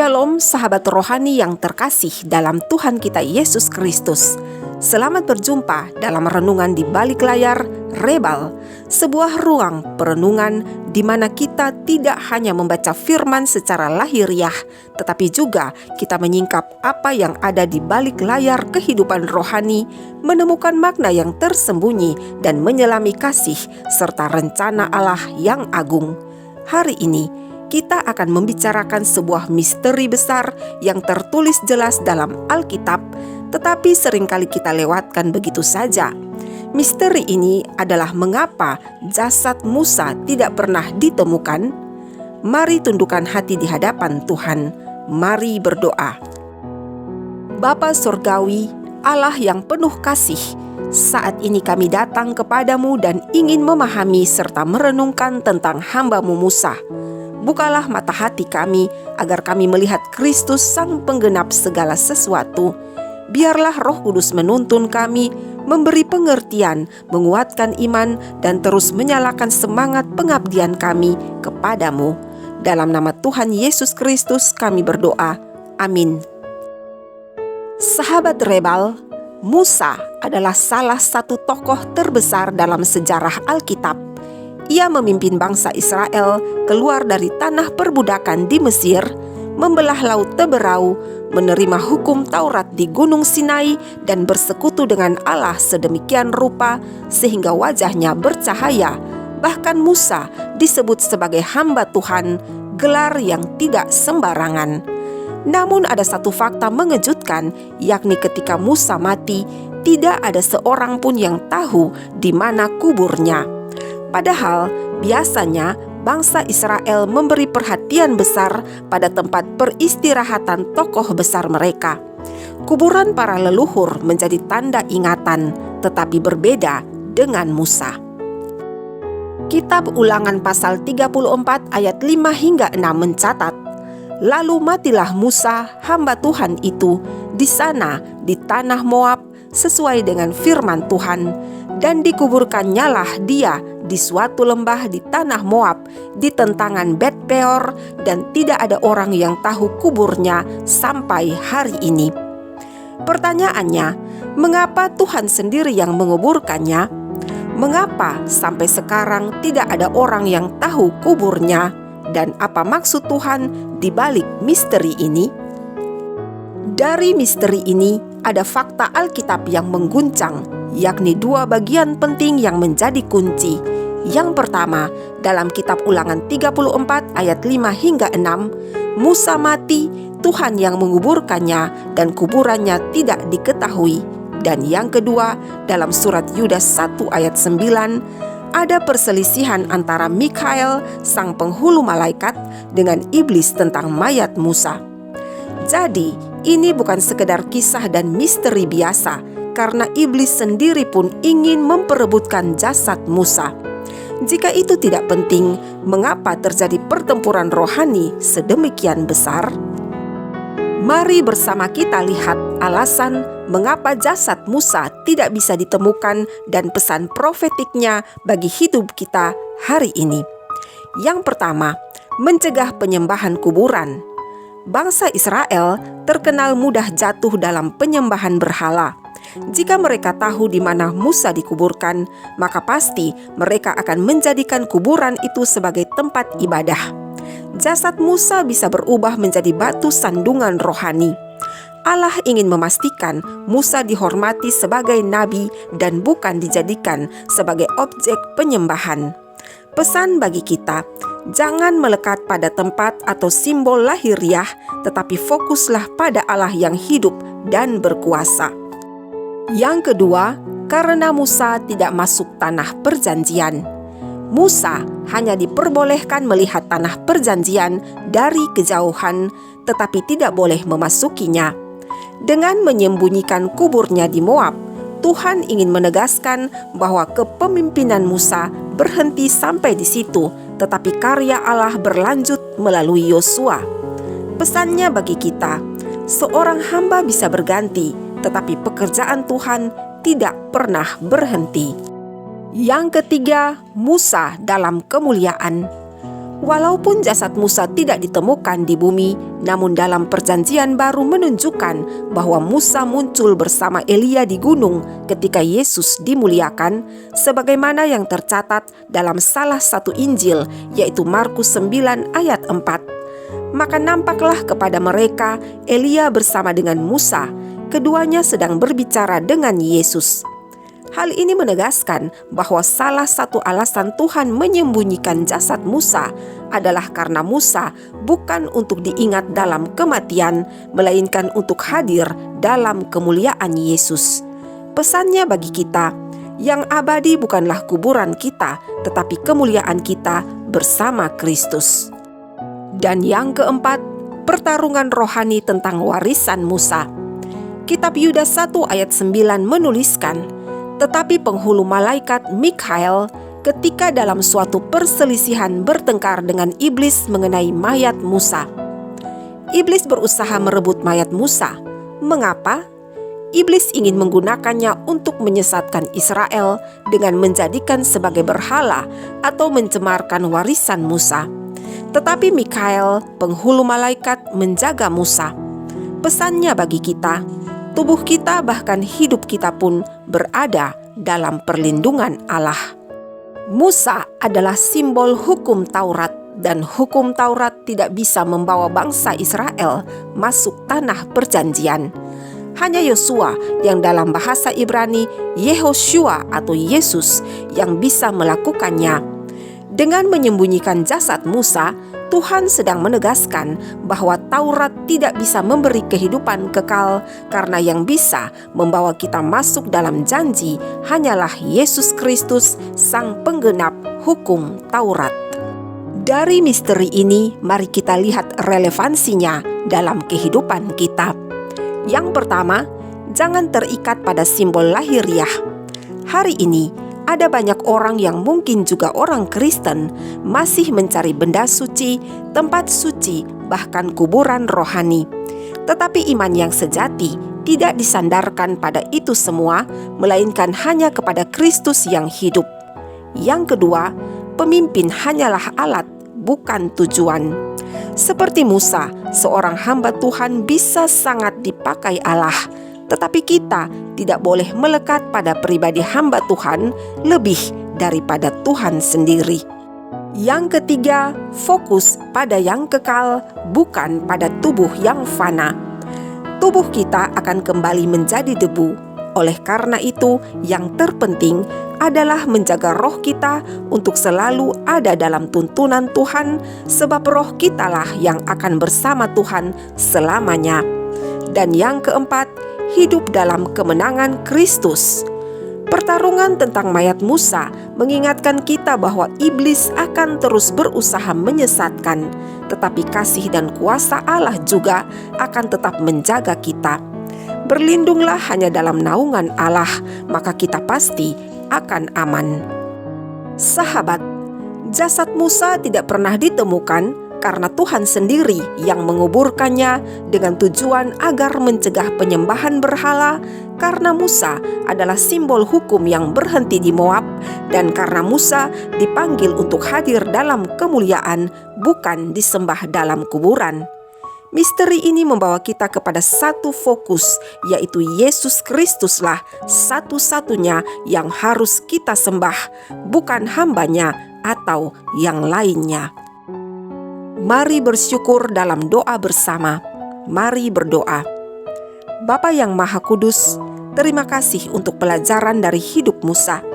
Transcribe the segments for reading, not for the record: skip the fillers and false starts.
Shalom sahabat rohani yang terkasih dalam Tuhan kita Yesus Kristus. Selamat berjumpa dalam renungan di balik layar Rebal, sebuah ruang perenungan di mana kita tidak hanya membaca firman secara lahiriah, tetapi juga kita menyingkap apa yang ada di balik layar kehidupan rohani, menemukan makna yang tersembunyi dan menyelami kasih serta rencana Allah yang agung. Hari ini kita akan membicarakan sebuah misteri besar yang tertulis jelas dalam Alkitab, tetapi seringkali kita lewatkan begitu saja. Misteri ini adalah mengapa jasad Musa tidak pernah ditemukan. Mari tundukkan hati di hadapan Tuhan. Mari berdoa. Bapa Surgawi, Allah yang penuh kasih, saat ini kami datang kepadamu dan ingin memahami serta merenungkan tentang hamba-Mu Musa. Bukalah mata hati kami agar kami melihat Kristus Sang Penggenap segala sesuatu. Biarlah Roh Kudus menuntun kami, memberi pengertian, menguatkan iman, dan terus menyalakan semangat pengabdian kami kepadamu. Dalam nama Tuhan Yesus Kristus kami berdoa. Amin. Sahabat Rebal, Musa adalah salah satu tokoh terbesar dalam sejarah Alkitab. Ia memimpin bangsa Israel keluar dari tanah perbudakan di Mesir, membelah Laut Teberau, menerima hukum Taurat di Gunung Sinai, dan bersekutu dengan Allah sedemikian rupa sehingga wajahnya bercahaya. Bahkan Musa disebut sebagai hamba Tuhan, gelar yang tidak sembarangan. Namun ada satu fakta mengejutkan, yakni ketika Musa mati, tidak ada seorang pun yang tahu di mana kuburnya. Padahal biasanya bangsa Israel memberi perhatian besar pada tempat peristirahatan tokoh besar mereka. Kuburan para leluhur menjadi tanda ingatan, tetapi berbeda dengan Musa. Kitab Ulangan pasal 34 ayat 5 hingga 6 mencatat, "Lalu matilah Musa, hamba Tuhan itu, di sana di tanah Moab sesuai dengan firman Tuhan, dan dikuburkannyalah dia di suatu lembah di tanah Moab di tentangan Bet Peor, dan tidak ada orang yang tahu kuburnya sampai hari ini." Pertanyaannya, mengapa Tuhan sendiri yang menguburkannya? Mengapa sampai sekarang tidak ada orang yang tahu kuburnya? Dan apa maksud Tuhan di balik misteri ini? Dari misteri ini ada fakta Alkitab yang mengguncang, yakni dua bagian penting yang menjadi kunci. Yang pertama, dalam kitab Ulangan 34 ayat 5 hingga 6, Musa mati, Tuhan yang menguburkannya dan kuburannya tidak diketahui. Dan yang kedua, dalam surat Yudas 1 ayat 9, ada perselisihan antara Mikael, sang penghulu malaikat, dengan iblis tentang mayat Musa. Jadi, ini bukan sekedar kisah dan misteri biasa, karena iblis sendiri pun ingin memperebutkan jasad Musa. Jika itu tidak penting, mengapa terjadi pertempuran rohani sedemikian besar? Mari bersama kita lihat alasan mengapa jasad Musa tidak bisa ditemukan dan pesan profetiknya bagi hidup kita hari ini. Yang pertama, mencegah penyembahan kuburan. Bangsa Israel terkenal mudah jatuh dalam penyembahan berhala. Jika mereka tahu di mana Musa dikuburkan, maka pasti mereka akan menjadikan kuburan itu sebagai tempat ibadah. Jasad Musa bisa berubah menjadi batu sandungan rohani. Allah ingin memastikan Musa dihormati sebagai nabi dan bukan dijadikan sebagai objek penyembahan. Pesan bagi kita, jangan melekat pada tempat atau simbol lahiriah, tetapi fokuslah pada Allah yang hidup dan berkuasa. Yang kedua, karena Musa tidak masuk tanah perjanjian. Musa hanya diperbolehkan melihat tanah perjanjian dari kejauhan, tetapi tidak boleh memasukinya. Dengan menyembunyikan kuburnya di Moab, Tuhan ingin menegaskan bahwa kepemimpinan Musa berhenti sampai di situ, tetapi karya Allah berlanjut melalui Yosua. Pesannya bagi kita, seorang hamba bisa berganti, tetapi pekerjaan Tuhan tidak pernah berhenti. Yang ketiga, Musa dalam kemuliaan. Walaupun jasad Musa tidak ditemukan di bumi, namun dalam Perjanjian Baru menunjukkan bahwa Musa muncul bersama Elia di gunung ketika Yesus dimuliakan, sebagaimana yang tercatat dalam salah satu Injil, yaitu Markus 9 ayat 4. Maka nampaklah kepada mereka Elia bersama dengan Musa, keduanya sedang berbicara dengan Yesus. Hal ini menegaskan bahwa salah satu alasan Tuhan menyembunyikan jasad Musa adalah karena Musa bukan untuk diingat dalam kematian, melainkan untuk hadir dalam kemuliaan Yesus. Pesannya bagi kita, yang abadi bukanlah kuburan kita, tetapi kemuliaan kita bersama Kristus. Dan yang keempat, pertarungan rohani tentang warisan Musa. Kitab Yudas 1 ayat 9 menuliskan, tetapi penghulu malaikat Mikhael ketika dalam suatu perselisihan bertengkar dengan iblis mengenai mayat Musa. Iblis berusaha merebut mayat Musa. Mengapa? Iblis ingin menggunakannya untuk menyesatkan Israel dengan menjadikan sebagai berhala atau mencemarkan warisan Musa. Tetapi Mikhael, penghulu malaikat, menjaga Musa. Pesannya bagi kita, tubuh kita bahkan hidup kita pun berada dalam perlindungan Allah. Musa adalah simbol hukum Taurat, dan hukum Taurat tidak bisa membawa bangsa Israel masuk tanah perjanjian. Hanya Yosua yang dalam bahasa Ibrani Yehoshua atau Yesus yang bisa melakukannya. Dengan menyembunyikan jasad Musa, Tuhan sedang menegaskan bahwa Taurat tidak bisa memberi kehidupan kekal, karena yang bisa membawa kita masuk dalam janji hanyalah Yesus Kristus, Sang Penggenap hukum Taurat. Dari misteri ini, mari kita lihat relevansinya dalam kehidupan kita. Yang pertama, jangan terikat pada simbol lahiriah. Hari ini, ada banyak orang yang mungkin juga orang Kristen masih mencari benda suci, tempat suci, bahkan kuburan rohani. Tetapi iman yang sejati tidak disandarkan pada itu semua, melainkan hanya kepada Kristus yang hidup. Yang kedua, pemimpin hanyalah alat, bukan tujuan. Seperti Musa, seorang hamba Tuhan bisa sangat dipakai Allah. Tetapi kita tidak boleh melekat pada pribadi hamba Tuhan lebih daripada Tuhan sendiri. Yang ketiga, fokus pada yang kekal, bukan pada tubuh yang fana. Tubuh kita akan kembali menjadi debu. Oleh karena itu, yang terpenting adalah menjaga roh kita untuk selalu ada dalam tuntunan Tuhan, sebab roh kitalah yang akan bersama Tuhan selamanya. Dan yang keempat, hidup dalam kemenangan Kristus. Pertarungan tentang mayat Musa mengingatkan kita bahwa iblis akan terus berusaha menyesatkan, tetapi kasih dan kuasa Allah juga akan tetap menjaga kita. Berlindunglah hanya dalam naungan Allah, maka kita pasti akan aman. Sahabat, jasad Musa tidak pernah ditemukan karena Tuhan sendiri yang menguburkannya dengan tujuan agar mencegah penyembahan berhala, karena Musa adalah simbol hukum yang berhenti di Moab, dan karena Musa dipanggil untuk hadir dalam kemuliaan, bukan disembah dalam kuburan. Misteri ini membawa kita kepada satu fokus, yaitu Yesus Kristuslah satu-satunya yang harus kita sembah, bukan hambanya atau yang lainnya. Mari bersyukur dalam doa bersama. Mari berdoa. Bapa yang Maha Kudus, terima kasih untuk pelajaran dari hidup Musa.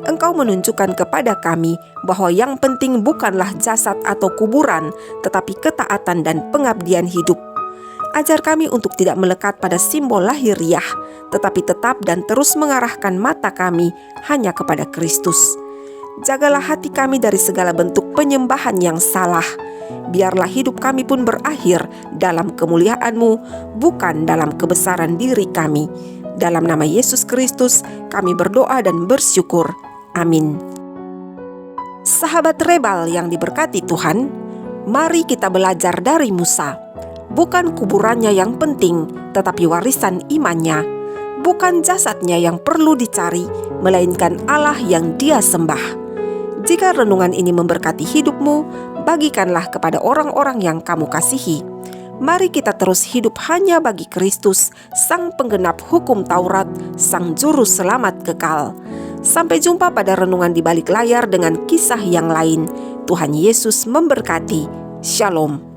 Engkau menunjukkan kepada kami bahwa yang penting bukanlah jasad atau kuburan, tetapi ketaatan dan pengabdian hidup. Ajar kami untuk tidak melekat pada simbol lahiriah, tetapi tetap dan terus mengarahkan mata kami hanya kepada Kristus. Jagalah hati kami dari segala bentuk penyembahan yang salah. Biarlah hidup kami pun berakhir dalam kemuliaan-Mu, bukan dalam kebesaran diri kami. Dalam nama Yesus Kristus kami berdoa dan bersyukur. Amin. Sahabat Rebal yang diberkati Tuhan, mari kita belajar dari Musa. Bukan kuburannya yang penting, tetapi warisan imannya. Bukan jasadnya yang perlu dicari, melainkan Allah yang dia sembah. Jika renungan ini memberkati hidupmu, bagikanlah kepada orang-orang yang kamu kasihi. Mari kita terus hidup hanya bagi Kristus, Sang Penggenap hukum Taurat, Sang Juru Selamat kekal. Sampai jumpa pada renungan di balik layar dengan kisah yang lain. Tuhan Yesus memberkati. Shalom.